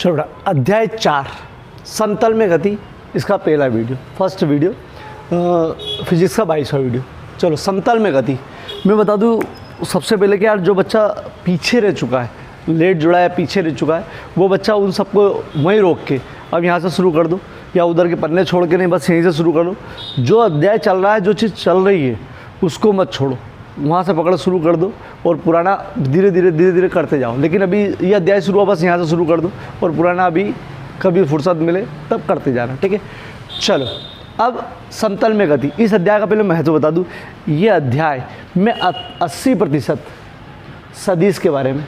चलो बेटा, अध्याय 4 समतल में गति, इसका पहला वीडियो, फर्स्ट वीडियो, फिजिक्स का 22वां वीडियो। चलो समतल में गति मैं बता दूं सबसे पहले कि यार जो बच्चा पीछे रह चुका है, लेट जुड़ा है, पीछे रह चुका है, वो बच्चा उन सबको वहीं रोक के अब यहाँ से शुरू कर दो, या उधर के पन्ने छोड़ के नहीं, बस यहीं से शुरू कर दो। जो अध्याय चल रहा है, जो चीज़ चल रही है उसको मत छोड़ो, वहाँ से पकड़ शुरू कर दो और पुराना धीरे धीरे करते जाओ। लेकिन अभी ये अध्याय शुरू हुआ, बस यहाँ से शुरू कर दो और पुराना अभी कभी फुर्सत मिले तब करते जाना, ठीक है। चलो अब समतल में गति, इस अध्याय का पहले महत्व बता दूँ। ये अध्याय में 80% सदिश के बारे में,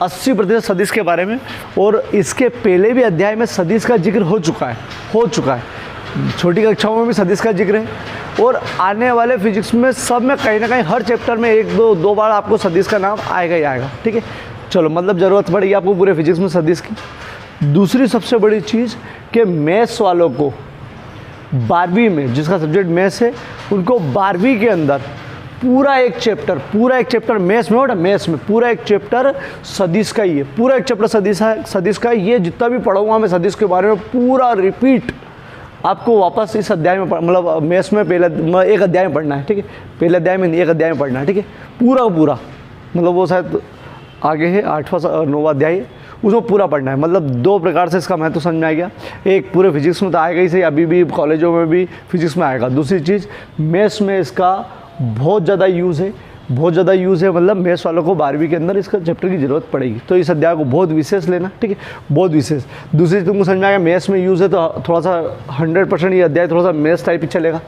80% सदिश के बारे में, और इसके पहले भी अध्याय में सदिश का जिक्र हो चुका है। छोटी कक्षाओं में भी सदिश का जिक्र है और आने वाले फिजिक्स में सब में कहीं ना कहीं हर चैप्टर में एक दो बार आपको सदिश का नाम आएगा ही आएगा, ठीक है। चलो मतलब ज़रूरत पड़ेगी आपको पूरे फिजिक्स में सदिश की। दूसरी सबसे बड़ी चीज़ कि मैथ्स वालों को 12वीं में, जिसका सब्जेक्ट मैथ्स है, उनको 12वीं के अंदर पूरा एक चैप्टर मैथ्स में, मैथ्स में पूरा एक चैप्टर सदिश का ही है, पूरा एक चैप्टर सदिश का। ये जितना भी पढ़ाऊँगा मैं सदिश के बारे में पूरा रिपीट आपको वापस इस अध्याय में, मतलब मैथ्स में पहले एक अध्याय में पढ़ना है, ठीक है। पहले अध्याय में नहीं, एक अध्याय में पढ़ना है, ठीक है, पूरा, मतलब वो शायद आगे है 8वां 9वां अध्याय है, उसको पूरा पढ़ना है। मतलब 2 प्रकार से इसका महत्व समझ में आ गया। एक पूरे फिजिक्स में तो आएगा ही सही, अभी भी कॉलेजों में भी फिजिक्स में आएगा। दूसरी चीज़ मैथ्स में इसका बहुत ज़्यादा यूज़ है, मतलब मैथ्स वालों को 12वीं के अंदर इसका चैप्टर की ज़रूरत पड़ेगी। तो इस अध्याय को बहुत विशेष लेना, ठीक है, बहुत विशेष। दूसरी तुमको समझ में आएगा मैथ्स में यूज़ है तो थोड़ा सा 100% ये अध्याय थोड़ा सा मैथ्स टाइप ही चलेगा,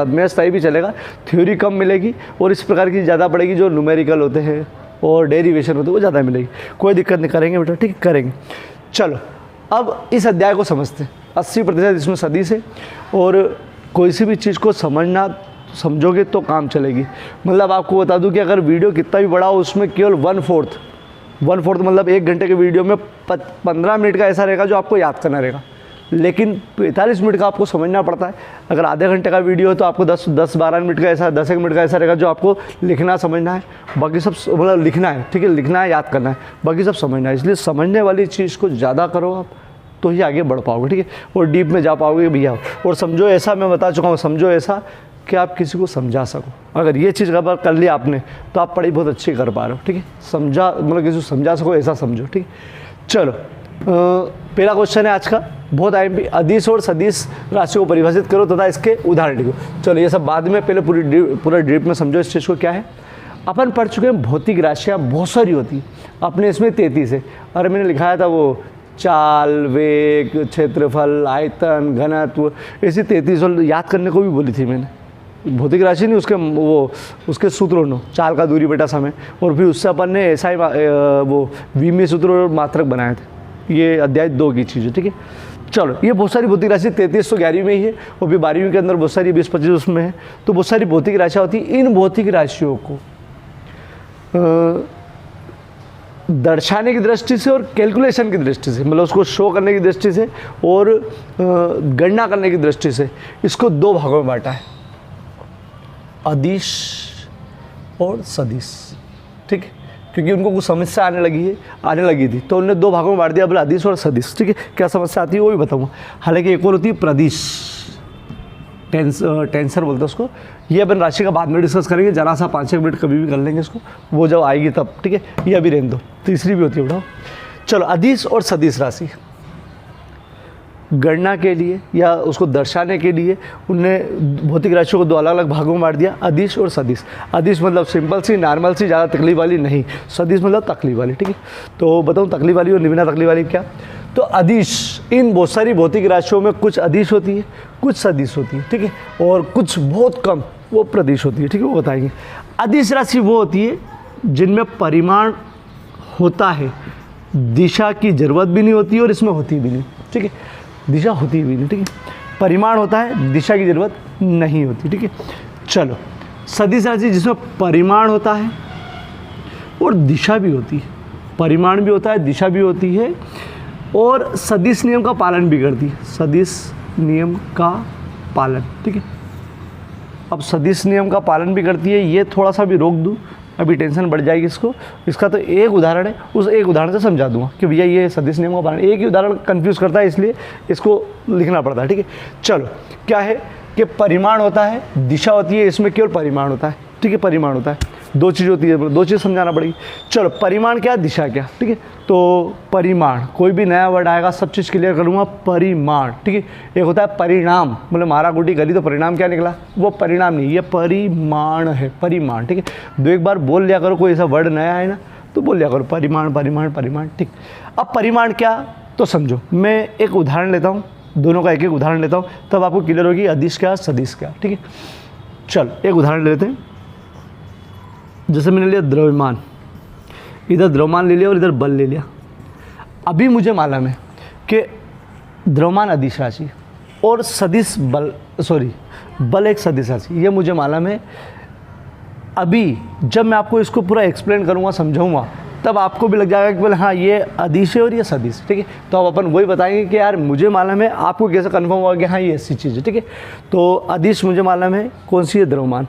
मैथ्स टाइप ही चलेगा। थ्योरी कम मिलेगी और इस प्रकार की ज़्यादा पड़ेगी, जो न्यूमेरिकल होते हैं और डेरिवेशन होते हैं वो ज़्यादा मिलेगी। कोई दिक्कत नहीं, करेंगे बेटा, ठीक, करेंगे। चलो अब इस अध्याय को समझते हैं। 80% इसमें सदिश है और कोई सी भी चीज़ को समझोगे तो काम चलेगी। मतलब आपको बता दूं कि अगर वीडियो कितना भी बड़ा हो, उसमें केवल 1/4 मतलब 1 घंटे के वीडियो में 15 मिनट का ऐसा रहेगा जो आपको याद करना रहेगा, लेकिन 45 मिनट का आपको समझना पड़ता है। अगर आधे घंटे का वीडियो है तो आपको 10-12 मिनट का ऐसा, 10 मिनट का ऐसा रहेगा जो आपको लिखना समझना है, बाकी सब मतलब लिखना है, ठीक है, लिखना है, याद करना है, बाकी सब समझना है। इसलिए समझने वाली चीज़ को ज़्यादा करो आप तो ही आगे बढ़ पाओगे, ठीक है, और डीप में जा पाओगे भैया। और समझो ऐसा, मैं बता चुका हूँ, समझो ऐसा कि आप किसी को समझा सको। अगर ये चीज़ अगर कर ली आपने तो आप पढ़ाई बहुत अच्छी कर पा रहे हो, ठीक है। मतलब किसी को समझा सको ऐसा समझो, ठीक है। चलो पहला क्वेश्चन है आज का, बहुत IMP, अदिश और सदिश राशि को परिभाषित करो तथा इसके उदाहरण लिखो। चलो ये सब बाद में, पहले पूरा डीप में समझो इस चीज़ को क्या है। अपन पढ़ चुके हैं भौतिक राशियाँ बहुत सारी होती है, अपने इसमें 33 है। अरे मैंने लिखाया था वो चाल, वेग, क्षेत्रफल, आयतन, घनत्व, ऐसी 33 और याद करने को भी बोली थी मैंने। भौतिक राशि नहीं, उसके सूत्रों ने, चाल का दूरी बटा समय, और फिर उससे अपन ने ऐसा ही वो विमीय सूत्र और मात्रक बनाए थे। ये अध्याय 2 की चीज़ है, ठीक है। चलो ये बहुत सारी भौतिक राशि 33 तो 11वीं में ही है, और फिर 12वीं के अंदर बहुत सारी 20-25 उसमें है, तो बहुत सारी भौतिक राशियाँ होती हैं। इन भौतिक राशियों को दर्शाने की दृष्टि से और कैलकुलेशन की दृष्टि से, मतलब उसको शो करने की दृष्टि से और गणना करने की दृष्टि से, इसको 2 भागों में बांटा है, अदिश और सदिश, ठीक है। क्योंकि उनको कुछ समस्या आने लगी थी तो उन्होंने 2 भागों में बांट दिया, बोला अदिश और सदिश, ठीक है। क्या समस्या आती है वो भी बताऊंगा। हालांकि एक और होती है प्रदिश, टेंसर बोलते हैं उसको। ये अपन राशि का बाद में डिस्कस करेंगे, जरा सा 5-6 मिनट कभी भी कर लेंगे इसको, वो जब आएगी तब, ठीक है। ये अभी रहने दो। तीसरी भी होती है, बताओ। चलो अदिश और सदिश राशि गणना के लिए या उसको दर्शाने के लिए उनने भौतिक राशियों को 2 अलग अलग भागों में बांट दिया, अदिश और सदिश। अदिश मतलब सिंपल सी, नॉर्मल सी, ज़्यादा तकलीफ वाली नहीं। सदिश मतलब तकलीफ वाली, ठीक है। तो बताऊँ तकलीफ वाली और बिना तकलीफ वाली क्या। तो अदिश, इन बहुत सारी भौतिक राशियों में कुछ अदिश होती है, कुछ सदिश होती है, ठीक है, और कुछ बहुत कम वो प्रदिश होती है, ठीक है, वो बताएंगे। अदिश राशि वो होती है जिनमें परिमाण होता है, दिशा की जरूरत भी नहीं होती और इसमें होती भी नहीं, ठीक है, दिशा होती भी नहीं, ठीक है। परिमाण होता है, दिशा की जरूरत नहीं होती, ठीक है। चलो सदिश राशि जिसमें परिमाण होता है और दिशा भी होती है, परिमाण भी होता है, दिशा भी होती है, और सदिश नियम का पालन भी करती है, सदिश नियम का पालन, ठीक है। अब सदिश नियम का पालन भी करती है, ये थोड़ा सा भी रोक दूँ अभी टेंशन बढ़ जाएगी इसको। इसका तो एक उदाहरण है, उस एक उदाहरण से समझा दूंगा कि भैया ये सदिश नियम का पालन, एक ही उदाहरण कन्फ्यूज़ करता है इसलिए इसको लिखना पड़ता है, ठीक है। चलो क्या है कि परिमाण होता है, दिशा होती है, इसमें केवल परिमाण होता है, ठीक है। परिमाण होता है, दो चीज़ होती है, दो चीज़ समझाना पड़ेगी। चलो परिमाण क्या, दिशा क्या, ठीक है। तो परिमाण, कोई भी नया वर्ड आएगा सब चीज़ क्लियर करूँगा। परिमाण, ठीक है। एक होता है परिणाम, मतलब मारा गुटी करी तो परिणाम क्या निकला, वो परिणाम नहीं, ये परिमाण है, परिमाण, ठीक है। दो एक बार बोल लिया करो, कोई ऐसा वर्ड नया है ना तो बोल लिया करो, परिमाण परिमाण परिमाण, ठीक। अब परिमाण क्या तो समझो, मैं एक उदाहरण लेता हूँ, दोनों का एक एक उदाहरण लेता हूँ, तब आपको क्लियर होगी अदिश क्या सदिश क्या, ठीक है। चल एक उदाहरण लेते हैं, जैसे मैंने लिया द्रव्यमान, इधर द्रव्यमान ले लिया और इधर बल ले लिया। अभी मुझे मालूम है कि द्रव्यमान अदिश राशि और सदिश बल, सॉरी बल एक सदिश राशि, ये मुझे मालूम है। अभी जब मैं आपको इसको पूरा एक्सप्लेन करूँगा, समझाऊँगा, तब आपको भी लग जाएगा कि बोले हाँ ये अदिश है और ये सदिश, ठीक है। तो अब अपन वही बताएंगे कि यार मुझे मालूम है, आपको कैसे कन्फर्म होगा कि हाँ ये ऐसी चीज़ है, ठीक है। तो अदिश मुझे मालूम है कौन सी है, द्रव्यमान,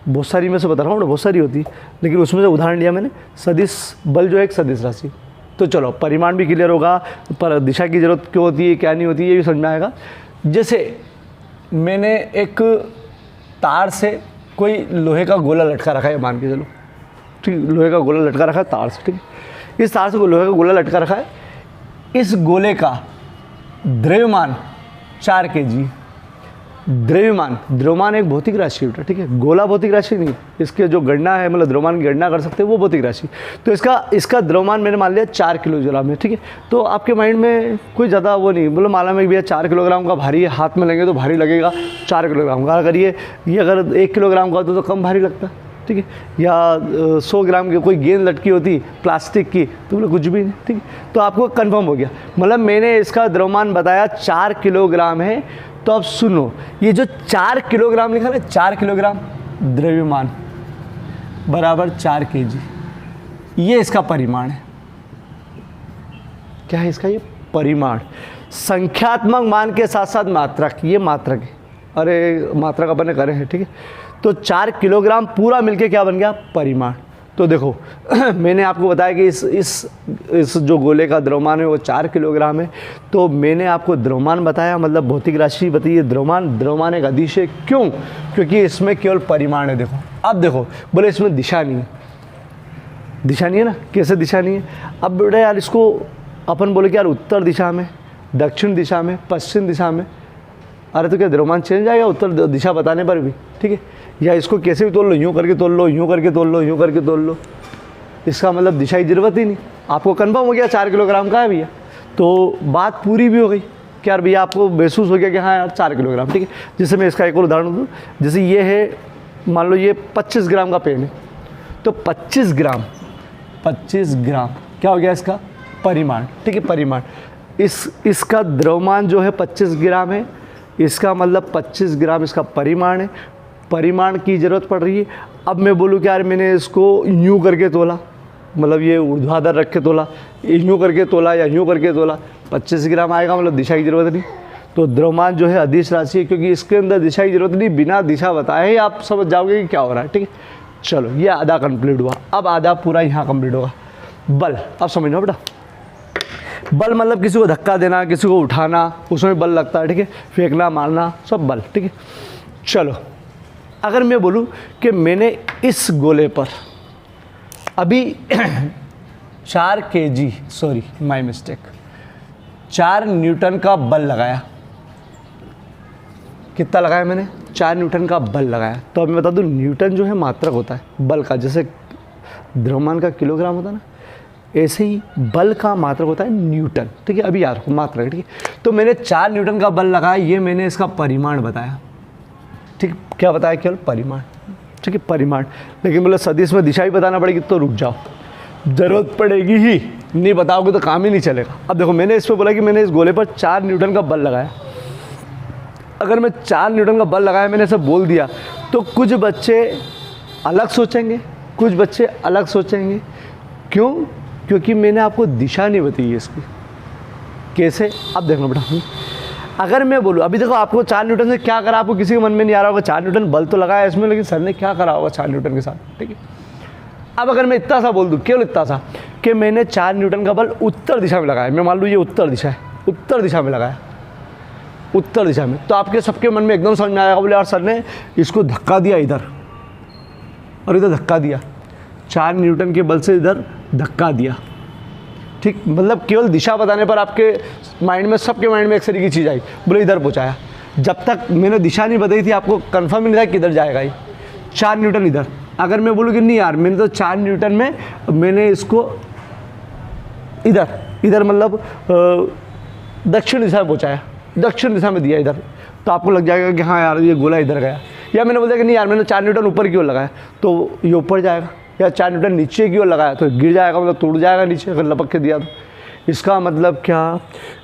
बहुत सारी में से बता रहा हूँ ना, बहुत सारी होती है, लेकिन उसमें से उदाहरण लिया मैंने, सदिश बल जो है एक सदिश राशि। तो चलो परिमाण भी क्लियर होगा, पर दिशा की जरूरत क्यों होती है, क्या नहीं होती है, ये भी समझ में आएगा। जैसे मैंने एक तार से कोई लोहे का गोला लटका रखा है, मान के चलो, ठीक, लोहे का गोला लटका रखा है तार से, ठीक है। इस तार से लोहे का गोला लटका रखा है, इस गोले का द्रव्यमान 4 kg। द्रव्यमान एक भौतिक राशि होता है, ठीक है। गोला भौतिक राशि नहीं, इसके जो गणना है, मतलब द्रव्यमान की गणना कर सकते हैं वो भौतिक राशि। तो इसका द्रव्यमान मैंने मान लिया 4 किलोग्राम है, ठीक है। तो आपके माइंड में कोई ज़्यादा वो नहीं, मतलब मालूम है कि भैया 4 किलोग्राम का भारी है, हाथ में लेंगे तो भारी लगेगा 4 किलोग्राम का। अगर ये अगर 1 किलोग्राम का होता तो कम भारी लगता, ठीक है। या 100 ग्राम की कोई गेंद लटकी होती प्लास्टिक की तो बोले कुछ भी नहीं, ठीक है। तो आपको कंफर्म हो गया, मतलब मैंने इसका द्रव्यमान बताया 4 किलोग्राम है। तो अब सुनो, ये जो 4 किलोग्राम लिखा ना, 4 किलोग्राम द्रव्यमान बराबर 4 kg, ये इसका परिमाण है। क्या है इसका, ये परिमाण। संख्यात्मक मान के साथ साथ मात्रक, ये मात्रक है, अरे मात्रक अपन ने करे हैं, ठीक है। तो 4 किलोग्राम पूरा मिलके क्या बन गया, परिमाण। तो देखो मैंने आपको बताया कि इस जो गोले का द्रव्यमान है वो 4 किलोग्राम है। तो मैंने आपको द्रव्यमान बताया, मतलब भौतिक राशि बताइए, द्रव्यमान एक अदिश है। क्यों, क्योंकि इसमें केवल परिमाण है। देखो अब देखो, बोले इसमें दिशा नहीं है, दिशा नहीं है ना, कैसे दिशा नहीं है। अब बेटा यार इसको अपन बोले कि यार उत्तर दिशा में, दक्षिण दिशा में, पश्चिम दिशा में, अरे तो क्या द्रव्यमान चेंज जाएगा उत्तर दिशा बताने पर भी, ठीक है। या इसको कैसे भी तोल लो, यूँ करके तोल लो, यूँ करके तोल लो, यूँ करके तोल लो, इसका मतलब दिशा की जरूरत ही नहीं। आपको कन्फर्म हो गया 4 किलोग्राम का है भैया, तो बात पूरी भी हो गई कि यार भैया आपको महसूस हो गया कि हाँ यार 4 किलोग्राम, ठीक है। जैसे मैं इसका एक और उदाहरण दूँ, जैसे ये है, मान लो ये 25 ग्राम का पेन है, तो 25 ग्राम क्या हो गया इसका परिमाण, ठीक है। परिमाण, इसका द्रव्यमान जो है 25 ग्राम है, इसका मतलब 25 ग्राम इसका परिमाण है। परिमाण की ज़रूरत पड़ रही है। अब मैं बोलूँ कि यार मैंने इसको यूँ करके तोला, मतलब ये ऊर्ध्वाधर रख के तोला, यूँ करके तोला या यूँ करके तोला, 25 ग्राम आएगा, मतलब दिशा की ज़रूरत नहीं। तो द्रव्यमान जो है अदिश राशि है, क्योंकि इसके अंदर दिशा की ज़रूरत नहीं, बिना दिशा बताए ही आप समझ जाओगे कि क्या हो रहा है, ठीक है। चलो ये आधा कंप्लीट हुआ, अब आधा पूरा यहाँ कंप्लीट होगा। बल, अब समझो बेटा, बल मतलब किसी को धक्का देना, किसी को उठाना, उसमें बल लगता है, ठीक है। फेंकना, मारना, सब बल, ठीक है। चलो अगर मैं बोलूँ कि मैंने इस गोले पर अभी 4 kg, sorry my mistake, 4 Newton का बल लगाया। कितना लगाया मैंने, 4 न्यूटन का बल लगाया। तो अब मैं बता दूँ, न्यूटन जो है मात्रक होता है बल का, जैसे द्रव्यमान का किलोग्राम होता है ना, ऐसे ही बल का मात्रक होता है न्यूटन, ठीक है। अभी यार मात्रक, ठीक है। तो मैंने 4 न्यूटन का बल लगाया, ये मैंने इसका परिमाण बताया, ठीक। क्या बताया, केवल परिमाण, ठीक है, परिमाण। लेकिन बोले सदिश में दिशा ही बताना पड़ेगी, तो रुक जाओ, ज़रूरत पड़ेगी ही, नहीं बताओगे तो काम ही नहीं चलेगा। अब देखो मैंने इस पर बोला कि मैंने इस गोले पर 4 न्यूटन का बल लगाया। अगर मैं 4 न्यूटन का बल लगाया, मैंने ऐसा बोल दिया, तो कुछ बच्चे अलग सोचेंगे, कुछ बच्चे अलग सोचेंगे। क्यों, क्योंकि मैंने आपको दिशा नहीं बताई है इसकी। कैसे, अब देखना बेटा, अगर मैं बोलूँ, अभी देखो आपको 4 न्यूटन से क्या करा, आपको किसी के मन में नहीं आ रहा होगा 4 न्यूटन बल तो लगाया इसमें, लेकिन सर ने क्या करा होगा 4 न्यूटन के साथ, ठीक है। अब अगर मैं इतना सा बोल दूँ, केवल इतना सा कि मैंने 4 न्यूटन का बल उत्तर दिशा में लगाया, मैं मान लूँ ये उत्तर दिशा है, उत्तर दिशा में लगाया, उत्तर दिशा में, तो आपके सबके मन में एकदम समझ में आएगा, बोले यार सर ने इसको धक्का दिया इधर और इधर धक्का दिया, 4 न्यूटन के बल से इधर धक्का दिया, ठीक। मतलब केवल दिशा बताने पर आपके माइंड में, सबके माइंड में एक तरीके की चीज़ आई, बोले इधर पहुँचाया। जब तक मैंने दिशा नहीं बताई थी आपको कंफर्म ही नहीं था किधर जाएगा ये, 4 न्यूटन इधर। अगर मैं बोलूँ कि नहीं यार मैंने तो 4 न्यूटन में मैंने इसको इधर मतलब दक्षिण दिशा में पहुँचाया, दक्षिण दिशा में दिया इधर, तो आपको लग जाएगा कि हाँ यार ये गोला इधर गया। या मैंने बोला कि नहीं यार मैंने 4 न्यूटन ऊपर की ओर लगाया तो ये ऊपर जाएगा, या 4 न्यूटन नीचे की ओर लगाया तो गिर जाएगा, मतलब टूट जाएगा नीचे अगर लपक के दिया तो। इसका मतलब क्या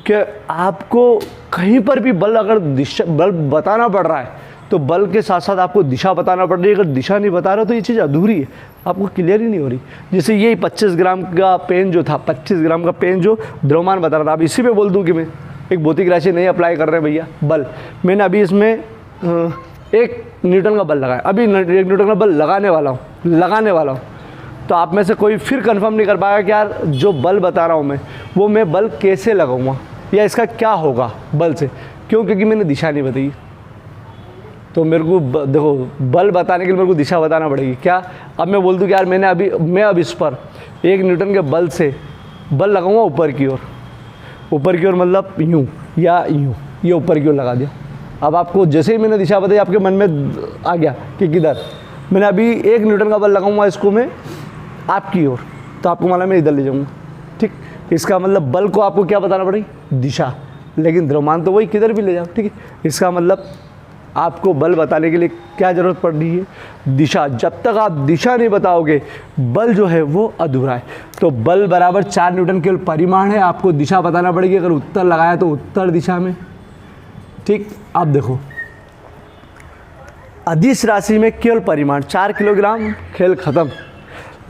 कि आपको कहीं पर भी बल अगर दिशा बल बताना पड़ रहा है तो बल के साथ साथ आपको दिशा बताना पड़ रही है। अगर दिशा नहीं बता रहा तो ये चीज़ अधूरी है, आपको क्लियर ही नहीं हो रही। जैसे ये 25 ग्राम का पेन जो था, 25 ग्राम का पेन जो द्रव्यमान बता रहा था, अब इसी पे बोल दूं कि मैं एक भौतिक राशि नहीं अप्लाई कर रहे हैं भैया, बल मैंने अभी इसमें 1 न्यूटन का बल लगाया, अभी 1 न्यूटन का बल लगाने वाला हूँ, तो आप में से कोई फिर कंफर्म नहीं कर पाएगा कि यार जो बल बता रहा हूँ मैं वो मैं बल कैसे लगाऊंगा या इसका क्या होगा बल से, क्यों? क्योंकि मैंने दिशा नहीं बताई। तो मेरे को देखो बल बताने के लिए मेरे को दिशा बताना पड़ेगी। क्या अब मैं बोल दूँ कि यार मैं अब इस पर 1 न्यूटन के बल से बल लगाऊंगा ऊपर की ओर, ऊपर की ओर मतलब यूँ या यूँ, ये ऊपर की ओर लगा दिया। अब आपको जैसे ही मैंने दिशा बताई आपके मन में आ गया कि किधर, मैंने अभी 1 न्यूटन का बल लगाऊंगा इसको मैं आपकी ओर, तो आपको मालूम मैं इधर ले जाऊंगा, ठीक। इसका मतलब बल को आपको क्या बताना पड़ेगी? दिशा, लेकिन द्रव्यमान तो वही किधर भी ले जाओ, ठीक है। इसका मतलब आपको बल बताने के लिए क्या ज़रूरत पड़ रही है? दिशा। जब तक आप दिशा नहीं बताओगे बल जो है वो अधूरा है। तो बल बराबर 4 न्यूटन केवल परिमाण है, आपको दिशा बताना पड़ेगी। अगर उत्तर लगाया तो उत्तर दिशा में, ठीक। अब देखो अदिश राशि में केवल परिमाण 4 किलोग्राम, खेल खत्म।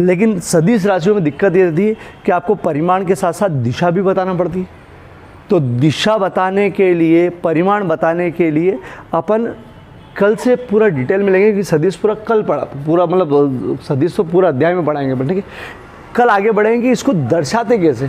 लेकिन सदिश राशियों में दिक्कत ये रहती है कि आपको परिमाण के साथ साथ दिशा भी बताना पड़ती है। तो दिशा बताने के लिए, परिमाण बताने के लिए अपन कल से पूरा डिटेल में लेंगे कि सदिश पूरा कल पढ़ा, पूरा मतलब सदिश तो पूरा अध्याय में पढ़ाएंगे अपन, ठीक है। कल आगे बढ़ेंगे इसको दर्शाते कैसे,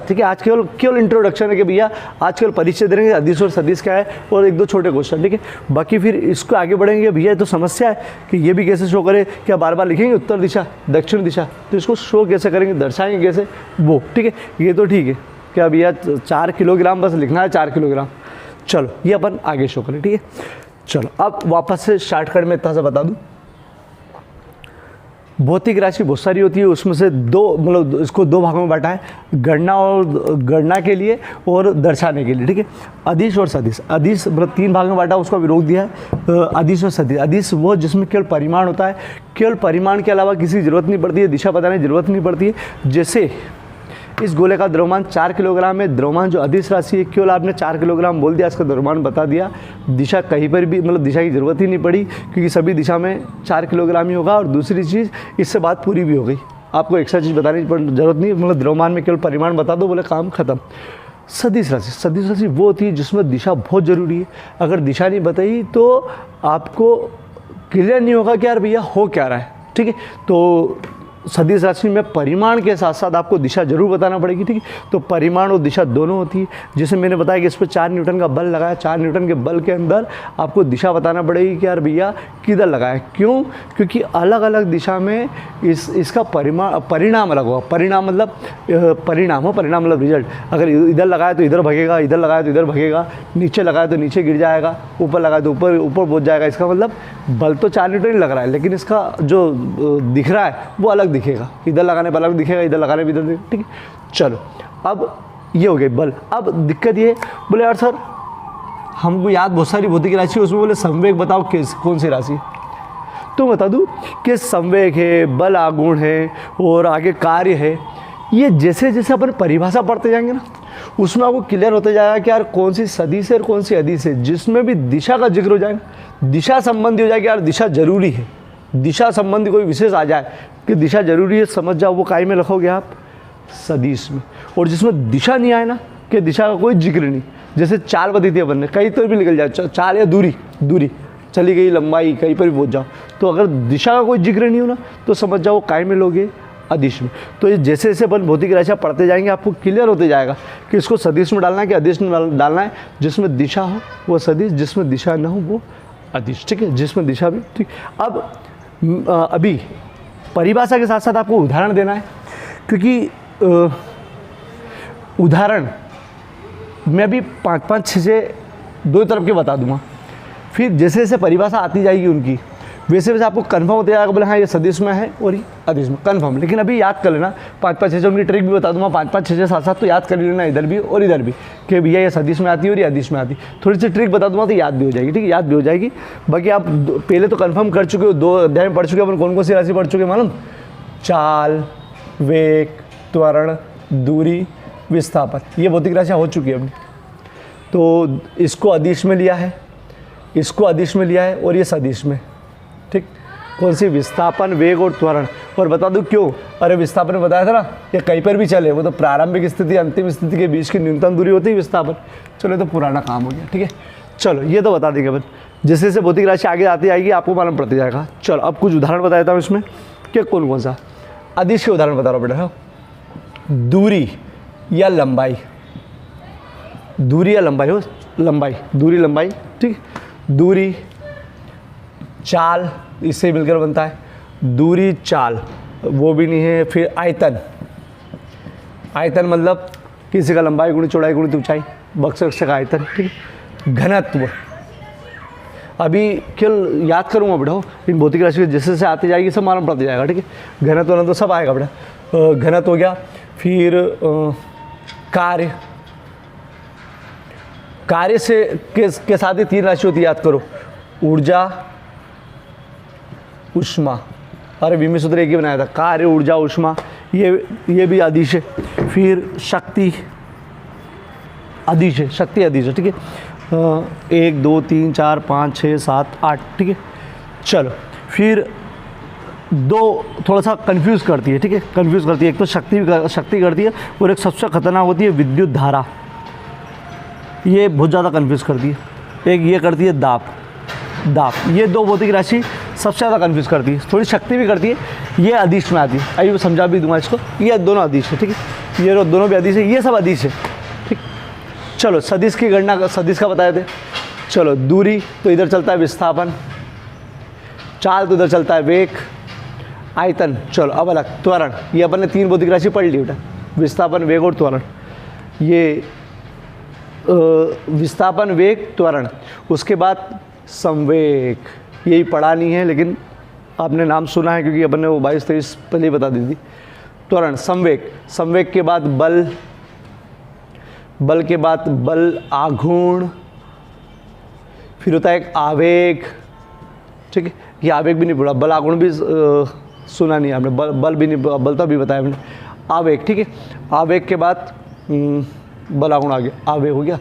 ठीक है। आज केवल इंट्रोडक्शन है कि भैया आज केवल परिचय दे देंगे अदिश और सदिश क्या है और 1-2 छोटे क्वेश्चन, ठीक है। बाकी फिर इसको आगे बढ़ेंगे भैया तो समस्या है कि ये भी कैसे शो करे, क्या बार बार लिखेंगे उत्तर दिशा दक्षिण दिशा, तो इसको शो कैसे करेंगे, दर्शाएंगे कैसे वो, ठीक है। ये तो ठीक है क्या भैया 4 किलोग्राम बस लिखना है, 4 किलोग्राम, चलो ये अपन आगे शो करें, ठीक है। चलो अब वापस से शार्ट कट में इतना सा बता दूँ। भौतिक राशि बहुत सारी होती है, उसमें से 2 मतलब इसको 2 भागों में बांटा है, गणना के लिए और दर्शाने के लिए, ठीक है। अदिश और सदिश, अदिश मतलब 3 भागों में बांटा, उसका विरोध दिया है अदिश और सदिश। अदिश वो जिसमें केवल परिमाण होता है, केवल परिमाण के अलावा किसी की ज़रूरत नहीं पड़ती है, दिशा बताने की ज़रूरत नहीं पड़ती है। जैसे इस गोले का द्रव्यमान 4 किलोग्राम है, द्रव्यमान जो अदिश राशि है केवल आपने 4 किलोग्राम बोल दिया, इसका द्रव्यमान बता दिया, दिशा कहीं पर भी मतलब दिशा की ज़रूरत ही नहीं पड़ी क्योंकि सभी दिशा में 4 किलोग्राम ही होगा। और दूसरी चीज़ इससे बात पूरी भी हो गई, आपको एक्स्ट्रा चीज़ बताने की ज़रूरत नहीं, मतलब द्रव्यमान में केवल परिमाण बता दो, बोले काम खत्म। सदिश राशि वो होती है जिसमें दिशा बहुत ज़रूरी है। अगर दिशा नहीं बताई तो आपको क्लियर नहीं होगा कि यार भैया हो क्या रहा है, ठीक है। तो सदिश राशि में परिमाण के साथ साथ आपको दिशा जरूर बताना पड़ेगी, ठीक है। तो परिमाण और दिशा दोनों होती है। जैसे मैंने बताया कि इस पर 4 न्यूटन का बल लगाया, 4 न्यूटन के बल के अंदर आपको दिशा बताना पड़ेगी कि यार भैया किधर लगाया, क्यों? क्योंकि अलग अलग दिशा में इसका परिणाम अलग होगा। परिणाम मतलब परिणाम मतलब रिजल्ट। अगर इधर लगाया तो इधर भगेगा, इधर लगाया तो इधर भगेगा, नीचे लगाया तो नीचे गिर जाएगा, ऊपर लगाया तो ऊपर पहुँच जाएगा। इसका मतलब बल तो 4 न्यूटन ही लग रहा है, लेकिन इसका जो दिख रहा है वो अलग दिखेगा, इधर लगाने पर अलग दिखेगा, इधर लगाने पर इधर दिखेगा, ठीक है। चलो अब ये हो गए बल। अब दिक्कत ये, बोले यार सर हमको याद बहुत सारी भौतिक राशि है, उसमें बोले संवेग बताओ कौन सी राशि। तो बता दूं कि संवेग है, बल आगुण है और आगे कार्य है। ये जैसे जैसे अपन परिभाषा पढ़ते जाएंगे ना उसमें आपको क्लियर होते जाएगा कि यार कौन सी सदिश है और कौन सी अदिश है। जिसमें भी दिशा का जिक्र हो जाएगा, दिशा संबंधी हो जाएगा, यार दिशा जरूरी है, दिशा संबंधी कोई विशेष आ जाए कि दिशा जरूरी है, समझ जाओ, वो काय में रखोगे आप सदिश में। और जिसमें दिशा नहीं आए ना कि दिशा का कोई जिक्र नहीं, जैसे चाल बताई थी अपन ने, कहीं तो भी निकल जाए चाल या दूरी, चली गई लंबाई, कहीं पर भी पहुँच जाओ। तो अगर दिशा का कोई जिक्र नहीं हो ना तो समझ जाओ काय में लोगे, अदिश में। तो ये जैसे जैसे अपन भौतिक राशियाँ पढ़ते जाएंगे आपको क्लियर होते जाएगा कि इसको सदिश में डालना है कि अदिश में डालना है। जिसमें दिशा हो वो सदिश, जिसमें दिशा ना हो वो अदिश, ठीक है, जिसमें दिशा भी, ठीक। अब अभी परिभाषा के साथ साथ आपको उदाहरण देना है, क्योंकि उदाहरण मैं अभी 5-5, 6 दो तरफ के बता दूंगा। फिर जैसे जैसे परिभाषा आती जाएगी उनकी, वैसे वैसे आपको कन्फर्म होते जाएगा, बोले हाँ ये सदिश में है और ये अदिश में, कन्फर्म। लेकिन अभी याद कर लेना 5-5, 6 उनकी ट्रिक भी बता दूंगा, 5-5, 6 7 तो याद कर लेना इधर भी और इधर भी कि भैया ये सदिश में आती है और ये अदिश में आती है। थोड़ी सी ट्रिक बता दूंगा तो याद भी हो जाएगी, ठीक है, याद भी हो जाएगी। बाकी आप पहले तो कन्फर्म कर चुके हो, 2 अध्याय में पढ़ चुके हो, अपन कौन कौन सी राशि पढ़ चुके मालूम, चाल, वेग, त्वरण, दूरी, विस्थापन, ये भौतिक राशियाँ हो चुकी है अपनी। तो इसको अदिश में लिया है, इसको अदिश में लिया है और ये सदिश में, ठीक। कौन सी, विस्थापन, वेग और त्वरण। और बता दूं क्यों, अरे विस्थापन में बताया था ना, ये कहीं पर भी चले, वो तो प्रारंभिक स्थिति अंतिम स्थिति के बीच की न्यूनतम दूरी होती है विस्थापन। चलो तो पुराना काम हो गया, ठीक है। चलो ये तो बता देंगे अपन, जैसे जैसे भौतिक राशि आगे आती आएगी आपको मालूम पड़ते जाएगा। चलो अब कुछ उदाहरण बता देता हूँ इसमें कि कौन कौन सा। अदिश के उदाहरण बता रहा हूँ बेटा, दूरी या लंबाई, दूरी या लंबाई हो, लंबाई, दूरी, लंबाई, ठीक। दूरी, चाल, इससे मिलकर बनता है दूरी, चाल, वो भी नहीं है। फिर आयतन, आयतन मतलब किसी का लंबाई गुणी चौड़ाई गुणी ऊंचाई, बक्से का आयतन, ठीक है। घनत्व, अभी केवल याद करूँगा बेटा, इन भौतिक राशि जैसे जैसे आती जाएगी सब मालूम पड़ता जाएगा, ठीक है। घनत्व तो सब आएगा बेटा, घनत्व हो गया। फिर कार्य, कार्य से के साथ ही 3 राशि होती है, याद करो, ऊर्जा, उष्मा। अरे विमी सूत्र एक ही बनाया था, कार्य, ऊर्जा, उष्मा, ये भी अदिश है। फिर शक्ति, अदिश है, शक्ति अदिश है, ठीक है। 1 2 3 4 5 6 7 8, ठीक है। चलो फिर 2 थोड़ा सा कंफ्यूज करती है, ठीक है, कंफ्यूज करती है। एक तो शक्ति करती है और एक सबसे खतरनाक होती है विद्युत धारा, ये बहुत ज़्यादा कंफ्यूज करती है। एक ये करती है दाब, ये 2 भौतिक राशि सबसे ज़्यादा कंफ्यूज करती है। थोड़ी शक्ति भी करती है, ये अदिश में आती है, अभी समझा भी दूंगा इसको, ये दोनों अदिश है, ठीक है, ये दोनों भी अदिश है, ये सब अदिश है, ठीक। चलो सदिश की गणना, सदिश का बताए थे। चलो दूरी तो इधर चलता है विस्थापन, चाल तो इधर चलता है वेग, आयतन। चलो अब अलग, त्वरण, ये अपन ने 3 भौतिक राशि पढ़ ली बेटा, विस्थापन, वेग और त्वरण। ये विस्थापन, वेग, त्वरण। उसके बाद संवेग, यही पढ़ा नहीं है लेकिन आपने नाम सुना है क्योंकि अपन ने वो 22-23 पहले ही बता दी थी। त्वरण, संवेग, संवेग के बाद बल, बल के बाद बल आघूर्ण, फिर होता है एक आवेग, ठीक है। ये आवेग भी नहीं पढ़ा, बल आघूर्ण भी सुना नहीं आपने, बल भी नहीं, बल तो भी बताया हमने, आवेग, ठीक है। आवेग के बाद बल आघूर्ण आ गया, आवेग हो गया,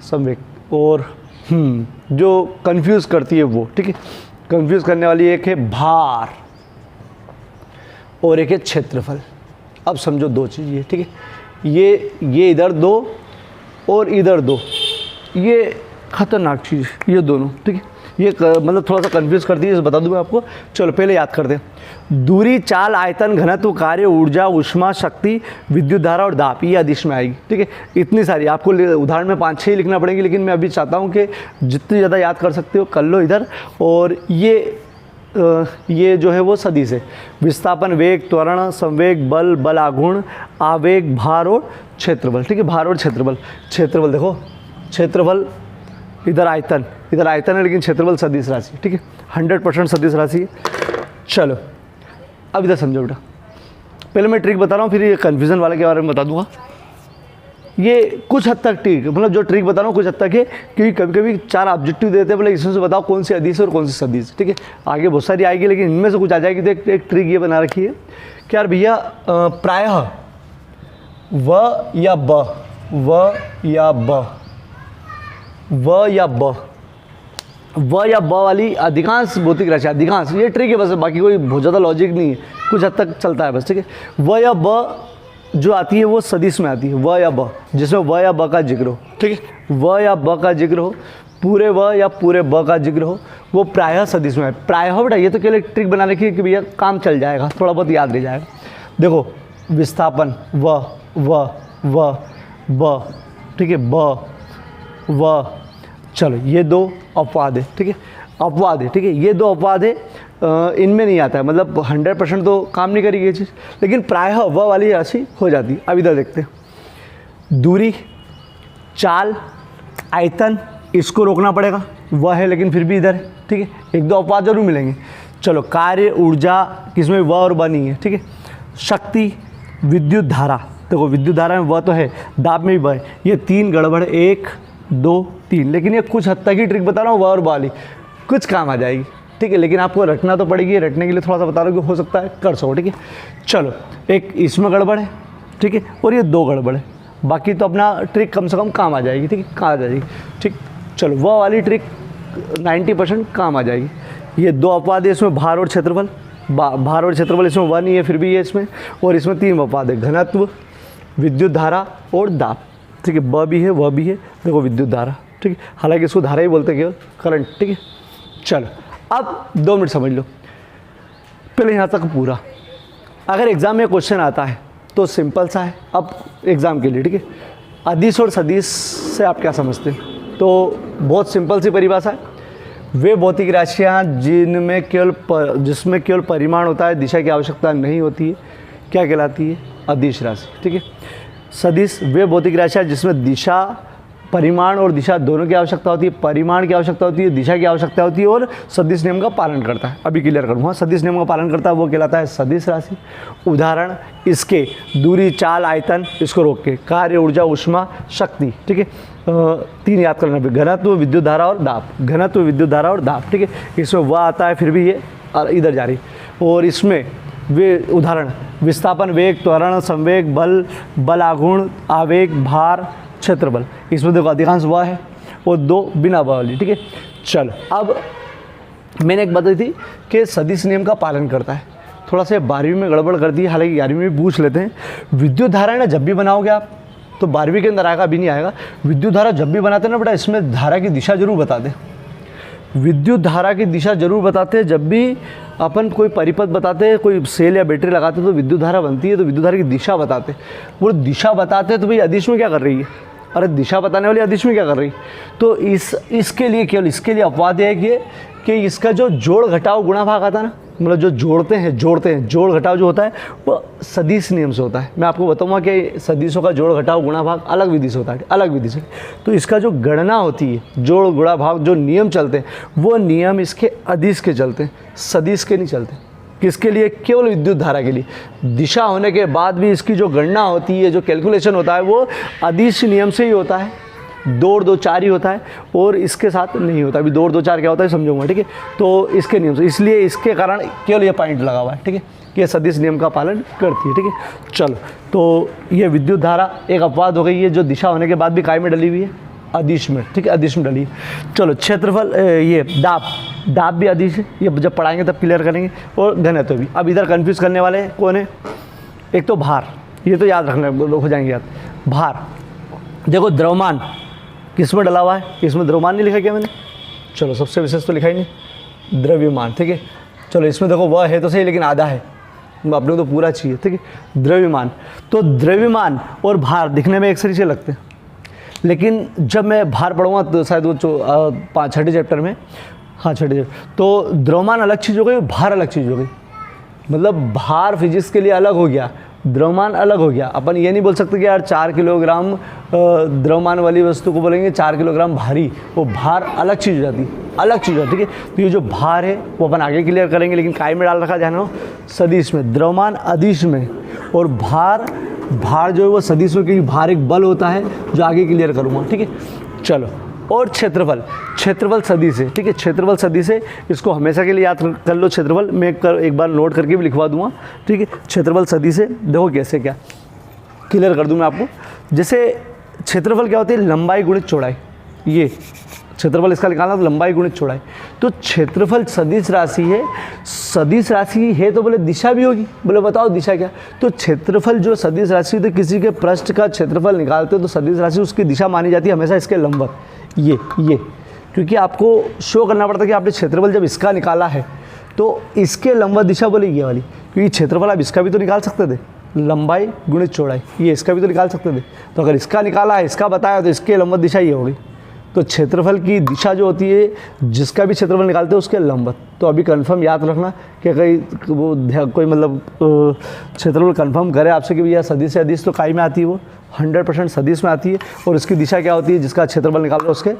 संवेग। और जो कंफ्यूज करती है वो, ठीक है, कंफ्यूज करने वाली एक है भार और एक है क्षेत्रफल। अब समझो 2 चीज़ ये, ठीक है, ये इधर 2 और इधर 2, ये खतरनाक चीज़, ये दोनों, ठीक है, ये मतलब थोड़ा सा कंफ्यूज करती है, बता दूँ मैं आपको। चलो पहले याद करते हैं, दूरी, चाल, आयतन, घनत्व, कार्य, ऊर्जा, उष्मा, शक्ति, विद्युत धारा और दाब, ये अदिश में आएगी, ठीक है। इतनी सारी आपको उदाहरण में 5-6 ही लिखना पड़ेगी, लेकिन मैं अभी चाहता हूँ कि जितनी ज़्यादा याद कर सकते हो कर लो इधर। और ये जो है वो सदिश है, विस्थापन, वेग, त्वरण, संवेग, बल, बल आघूर्ण, आवेग, भार और क्षेत्रफल, ठीक है। भार और क्षेत्रफल, क्षेत्रफल देखो, क्षेत्रफल इधर आयतन है लेकिन क्षेत्रफल सदिश राशि, ठीक है, 100% सदिश राशि है। चलो अब इधर समझो बेटा, पहले मैं ट्रिक बता रहा हूँ फिर ये कन्फ्यूजन वाले के बारे में बता दूंगा। ये कुछ हद तक ट्रिक, मतलब जो ट्रिक बता रहा हूँ कुछ हद तक है, क्योंकि कभी कभी 4 ऑब्जेक्टिव देते हैं, बोले इसमें से बताओ कौन सी अदिश और कौन सी सदिश, ठीक है। आगे बहुत सारी आएगी लेकिन इनमें से कुछ आ जाएगी। तो एक ट्रिक ये बना रखी है कि यार भैया प्रायः व या ब वाली अधिकांश भौतिक राशि, अधिकांश, ये ट्रिक है बस, बाकी कोई बहुत ज़्यादा लॉजिक नहीं है, कुछ हद तक चलता है बस, ठीक है। व या ब जो आती है वो सदिश में आती है, व या ब, जिसमें व या ब का जिक्र हो, ठीक है, व या ब का जिक्र हो पूरे व या पूरे ब का जिक्र हो वो प्रायः सदिश में है। प्रायः बेटा ये तो केवल एक ट्रिक बना रखी है कि भैया काम चल जाएगा, थोड़ा बहुत याद रह जाएगा। देखो विस्थापन व व व ब, ठीक है, ब व, चलो ये दो अपवाद है, ठीक है, अपवाद है, ठीक है, ये दो अपवाद है, इनमें नहीं आता है, मतलब 100% तो काम नहीं करेगी ये चीज़, लेकिन प्रायः व वाली राशि हो जाती है। अब इधर देखते हैं, दूरी, चाल, आयतन, इसको रोकना पड़ेगा, वह है लेकिन फिर भी इधर है, ठीक है, एक दो अपवाद जरूर मिलेंगे। चलो कार्य, ऊर्जा, किसमें व और ब नहीं है, ठीक है, शक्ति, विद्युत धारा, देखो विद्युत धारा में व तो है, दाब में भी व है, ये तीन गड़बड़, 1 2 3, लेकिन ये कुछ हद तक ही ट्रिक बता रहा हूँ, व और ब वाली कुछ काम आ जाएगी, ठीक है, लेकिन आपको रटना तो पड़ेगी, रटने के लिए थोड़ा सा बता रहा हूँ कि हो सकता है कर सको, ठीक है। चलो एक इसमें गड़बड़ है, ठीक है, और ये दो गड़बड़ है, बाकी तो अपना ट्रिक कम से कम काम आ जाएगी, ठीक है, काम आ जाएगी, ठीक। चलो वह वाली ट्रिक 90% काम आ जाएगी। ये दो अपवाद है इसमें, भार और क्षेत्रफल, भार और क्षेत्रफल इसमें वन ही है फिर भी है इसमें, और इसमें तीन अपवाद है, घनत्व, विद्युत धारा और दाब, ठीक है, ब भी है वह भी है, देखो विद्युत धारा, ठीक है, हालांकि इसको धारा ही बोलते हैं केवल, करंट, ठीक है। चलो अब 2 मिनट समझ लो, पहले यहाँ तक पूरा। अगर एग्ज़ाम में क्वेश्चन आता है तो सिंपल सा है, अब एग्ज़ाम के लिए, ठीक है, अदिश और सदिश से आप क्या समझते हैं? तो बहुत सिंपल सी परिभाषा है, वे भौतिक राशियाँ जिसमें केवल परिमाण होता है, दिशा की आवश्यकता नहीं होती है, क्या कहलाती है? अदिश राशि, ठीक है। सदिश वे भौतिक राशियाँ जिसमें दिशा, परिमाण और दिशा दोनों की आवश्यकता होती है, परिमाण की आवश्यकता होती है, दिशा की आवश्यकता होती है, और सदिश नियम का पालन करता है। अभी क्लियर करूँगा, सदिश नियम का पालन करता है वो कहलाता है सदिश राशि। उदाहरण इसके दूरी, चाल, आयतन, इसको रोक के, कार्य, ऊर्जा, ऊष्मा, शक्ति, ठीक है, 3 याद करना भी, घनत्व, विद्युत धारा और दाब, घनत्व, विद्युत धारा और दाब, ठीक है, इसमें वह आता है फिर भी ये इधर जा रही, और इसमें वे उदाहरण विस्थापन, वेग, त्वरण, संवेग, बल, बलागुण, आवेग, भार, क्षेत्रफल, इसमें देखो अधिकांश वह है और 2 बिना वह वाली, ठीक है। चल अब मैंने एक बताई थी कि सदिश नियम का पालन करता है, थोड़ा सा 12वीं में गड़बड़ कर दी, हालांकि 11वीं में पूछ लेते हैं। विद्युत धारा है ना, जब भी बनाओगे आप तो 12वीं के अंदर आएगा, अभी नहीं आएगा। विद्युत धारा जब भी बनाते हैं ना बेटा, इसमें धारा की दिशा जरूर बता दें, विद्युत धारा की दिशा जरूर बताते हैं। जब भी अपन कोई परिपथ बताते हैं, कोई सेल या बैटरी लगाते हैं तो विद्युत धारा बनती है, तो विद्युत धारा की दिशा बताते हैं। वो दिशा बताते हैं तो भाई अदिश में क्या कर रही है, अरे दिशा बताने वाली अदिश में क्या कर रही है? तो इसके लिए केवल इसके लिए अपवाद है कि इसका जो जोड़ घटाव गुणा भाग आता है ना, मतलब जो जोड़ते हैं जोड़ घटाव जो होता है वो सदिश नियम से होता है। मैं आपको बताऊंगा कि सदिशों का जोड़ घटाव गुणा भाग अलग विधि से होता है, अलग विधि से। तो इसका जो गणना होती है, जोड़ गुणा भाग जो नियम चलते हैं वो नियम इसके अदिश के चलते हैं, सदिश के नहीं चलते। किसके लिए? केवल विद्युत धारा के लिए। दिशा होने के बाद भी इसकी जो गणना होती है, जो कैलकुलेशन होता है वो अदिश नियम से ही होता है, 2 और 2 4 ही होता है, और इसके साथ नहीं होता। अभी 2 और 2 4 क्या होता है समझूंगा, ठीक है। तो इसके नियम से, इसलिए इसके कारण केवल ये पॉइंट लगा हुआ है, ठीक है, कि ये सदिश नियम का पालन करती है, ठीक है। चलो, तो ये विद्युत धारा एक अपवाद हो गई है जो दिशा होने के बाद भी काय में डली हुई है, अदिश में, ठीक है, अदिश में डली है। चलो क्षेत्रफल, ये दाब भी अदिश है, ये जब पढ़ाएंगे तब क्लियर करेंगे, और घनत्व भी। अब इधर कंफ्यूज करने वाले कौन है? एक तो भार, ये तो याद रखना, हो जाएंगे याद। भार देखो, द्रव्यमान किस में डला हुआ है? इसमें द्रव्यमान नहीं लिखा क्या मैंने? चलो सबसे विशेष तो लिखा ही नहीं, द्रव्यमान, ठीक है। चलो इसमें देखो वह है तो सही, लेकिन आधा है, अपने को तो पूरा चाहिए, ठीक है। द्रव्यमान, तो द्रव्यमान और भार दिखने में एक से लगते हैं, लेकिन जब मैं भार पढ़ूंगा तो शायद वो 6ठे चैप्टर में, हाँ 6ठे चैप्टर, तो द्रव्यमान अलग चीज़ हो गई, भार अलग चीज़ हो गई। मतलब भार फिजिक्स के लिए अलग हो गया, द्रव्यमान अलग हो गया। अपन ये नहीं बोल सकते कि यार 4 किलोग्राम द्रव्यमान वाली वस्तु को बोलेंगे 4 किलोग्राम भारी, वो भार अलग चीज़ हो जाती है, अलग चीज़ हो, ठीक है। तो ये जो भार है वो अपन आगे क्लियर करेंगे, लेकिन काय में डाल रखा ध्यान हो, सदिश में, द्रव्यमान अदिश में, और भार जो है वो सदिश में, क्योंकि भार एक बल होता है जो आगे क्लियर करूँगा, ठीक है। चलो, और क्षेत्रफल सदिश है, ठीक है, क्षेत्रफल सदिश है, इसको हमेशा के लिए याद कर लो। क्षेत्रफल मैं एक बार नोट करके भी लिखवा दूंगा, ठीक है। क्षेत्रफल सदिश है, देखो कैसे क्या क्लियर कर दूं मैं आपको। जैसे क्षेत्रफल क्या होती है? लंबाई गुणित चौड़ाई। ये क्षेत्रफल इसका निकालना तो लंबाई गुणित चौड़ाई। तो क्षेत्रफल सदिश राशि है, सदिश राशि है तो बोले दिशा भी होगी, बोले बताओ दिशा क्या? तो क्षेत्रफल जो सदिश राशि, तो किसी के पृष्ठ का क्षेत्रफल निकालते हो तो सदिश राशि उसकी दिशा मानी जाती है हमेशा इसके लंबवत, ये क्योंकि आपको शो करना पड़ता है कि आपने क्षेत्रफल जब इसका निकाला है तो इसके लंबवत दिशा बोलेगी ये वाली, क्योंकि क्षेत्रफल आप इसका भी तो निकाल सकते थे, लंबाई गुणित चौड़ाई, ये इसका भी तो निकाल सकते थे। तो अगर इसका निकाला है, इसका बताया, तो इसके लंबवत दिशा ये होगी। तो क्षेत्रफल की दिशा जो होती है, जिसका भी क्षेत्रफल निकालते हैं उसके लंबवत। तो अभी कंफर्म याद रखना कि कहीं वो कोई मतलब क्षेत्रफल कंफर्म करे आपसे कि भैया सदिश से अदिश तो काई में आती है, वो 100% सदिश में आती है। और इसकी दिशा क्या होती है, जिसका क्षेत्रफल निकाल रहे हो उसके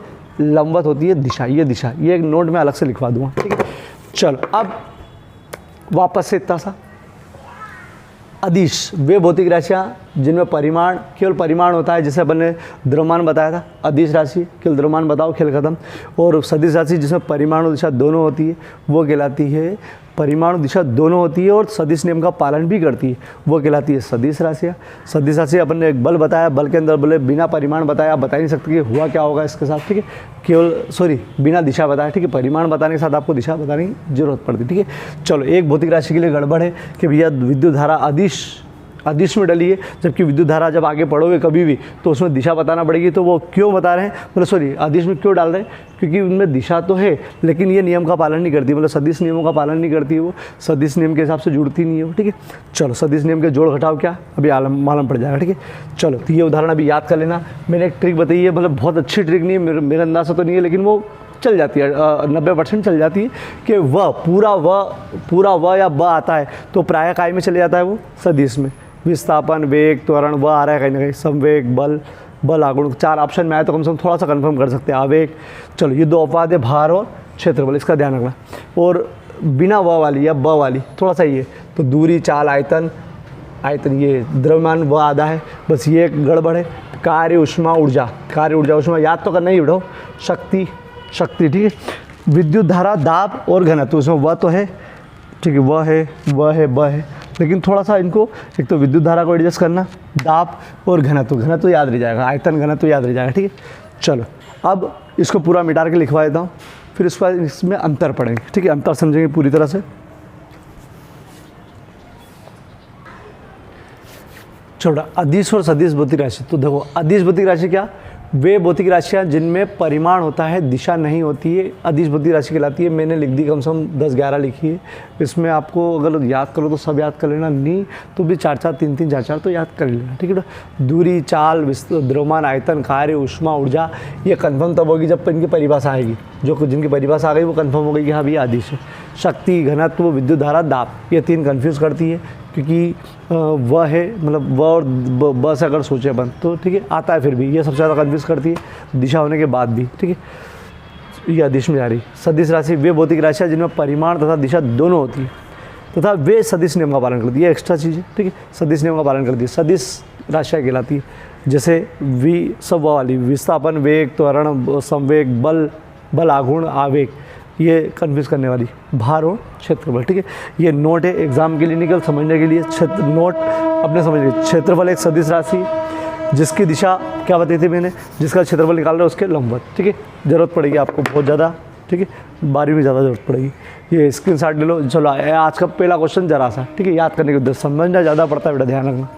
लंबवत होती है दिशा। ये एक नोट में अलग से लिखवा दूँगा, ठीक है। चलो अब वापस से इतना सा, अदिश वे भौतिक राशियाँ जिनमें परिमाण, केवल परिमाण होता है, जैसे अपन ने द्रव्यमान बताया था। अदिश राशि केवल द्रव्यमान बताओ, खेल खत्म। और सदिश राशि जिसमें परिमाण और दिशा दोनों होती है, वो कहलाती है, परिमाण और दिशा दोनों होती है और सदिश नियम का पालन भी करती है, वो कहलाती है सदिश राशियाँ। सदिश राशि अपन ने एक बल बताया, बल के अंदर बोले बिना परिमाण बताया आप बता नहीं सकते कि हुआ क्या होगा इसके साथ, ठीक है। केवल बिना दिशा बताया, ठीक है। परिमाण बताने के साथ आपको दिशा बताने की जरूरत पड़ती है, ठीक है। चलो, एक भौतिक राशि के लिए गड़बड़ है कि भैया विद्युत धारा अदिश में डली है, जबकि विद्युत धारा जब आगे पढ़ोगे कभी भी तो उसमें दिशा बताना पड़ेगी। तो वो क्यों बता रहे हैं, मतलब अदिश में क्यों डाल रहे हैं, क्योंकि उनमें दिशा तो है लेकिन ये नियम का पालन नहीं करती, मतलब सदिश नियमों का पालन नहीं करती है, वो सदिश नियम के हिसाब से जुड़ती नहीं है वो, ठीक है। चलो, सदिश नियम के जोड़ घटाव क्या अभी मालूम पड़ जाएगा, ठीक है। चलो, तो ये उदाहरण अभी याद कर लेना। मैंने एक ट्रिक बताई है, मतलब बहुत अच्छी ट्रिक नहीं है, मेरे अंदाज़ से तो नहीं है, लेकिन वो चल जाती है, 90% चल जाती है कि पूरा व या ब आता है तो प्रायः काय में चले जाता है, वो सदिश में। विस्थापन, वेग, त्वरण, वह आ रहा है कहीं ना कहीं, संवेग, बल आगुण, 4 ऑप्शन में आए तो कम से कम थोड़ा सा कंफर्म कर सकते हैं, आवेग। चलो, ये 2 अपवाद है, भार और क्षेत्रफल, इसका ध्यान रखना। और बिना व वाली या ब वाली थोड़ा सा ये, तो दूरी, चाल, आयतन, ये द्रव्यमान व आधा है, बस ये एक गड़बड़ है। कार्य, ऊष्मा, ऊर्जा, ऊष्मा याद तो करना ही बिठो, शक्ति, ठीक है। विद्युत धारा, दाब और घनत्व, उसमें वह तो है, ठीक है, वह है, ब है, लेकिन थोड़ा सा इनको, एक तो विद्युत धारा को एडजस्ट करना, दाब और घनत्व याद रह जाएगा, आयतन, घनत्व याद रह जाएगा, ठीक है। चलो, अब इसको पूरा मिटा के लिखवा देता हूँ, फिर उसके बाद इसमें अंतर पढ़ेंगे, ठीक है, अंतर समझेंगे पूरी तरह से। छोड़ा, अदिश और सदिश भौतिक राशि। तो देखो, अदिश भौतिक राशि क्या, वे भौतिक राशियाँ जिनमें परिमाण होता है, दिशा नहीं होती है, अदिश भौतिक राशि कहलाती है। मैंने लिख दी, कम से कम 10-11 लिखी है। इसमें आपको अगर याद करो तो सब याद कर लेना, नहीं तो भी 4-4, 3-3, 4-4 तो याद कर लेना, ठीक है। दूरी, चाल, द्रव्यमान, आयतन, कार्य, ऊष्मा, ऊर्जा, ये कन्फर्म तब होगी जब इनकी परिभाषा आएगी। जिनकी परिभाषा आ गई वो कन्फर्म हो गई कि हाँ भैया अदिश है। शक्ति, घनत्व, विद्युत धारा, दाब, ये 3 कन्फ्यूज़ करती है, क्योंकि वह है, मतलब व और ब से अगर सोचे बन तो ठीक है, आता है, फिर भी ये सबसे ज़्यादा कन्फ्यूज़ करती है दिशा होने के बाद भी, ठीक है। ये अदिश में जा रही। सदिश राशि वे भौतिक राशियाँ जिनमें परिमाण तथा दिशा दोनों होती है तथा वे सदिश नियम का पालन करती है, एक्स्ट्रा चीज़ है, ठीक है, सदिश नियम का पालन करती है, सदिश राशियाँ कहलाती है। जैसे सब वाली, विस्थापन, वेग, त्वरण, संवेग, बल आघूर्ण, आवेग, ये कन्फ्यूज़ करने वाली, भार और क्षेत्रफल, ठीक है। ये नोट है एग्जाम के लिए, निकल समझने के लिए, नोट अपने समझ। क्षेत्रफल एक सदिश राशि जिसकी दिशा क्या बताई थी मैंने, जिसका क्षेत्रफल निकाल रहे हैं उसके लंबवत, ठीक है। ज़रूरत पड़ेगी आपको बहुत ज़्यादा, ठीक है, 12वीं में ज़्यादा ज़रूरत पड़ेगी। ये स्क्रीनशॉट ले लो। चलो, आज का पहला क्वेश्चन जरा सा, ठीक है, याद करने के उद्देश्य, समझना ज़्यादा पड़ता है बेटा, ध्यान रखना।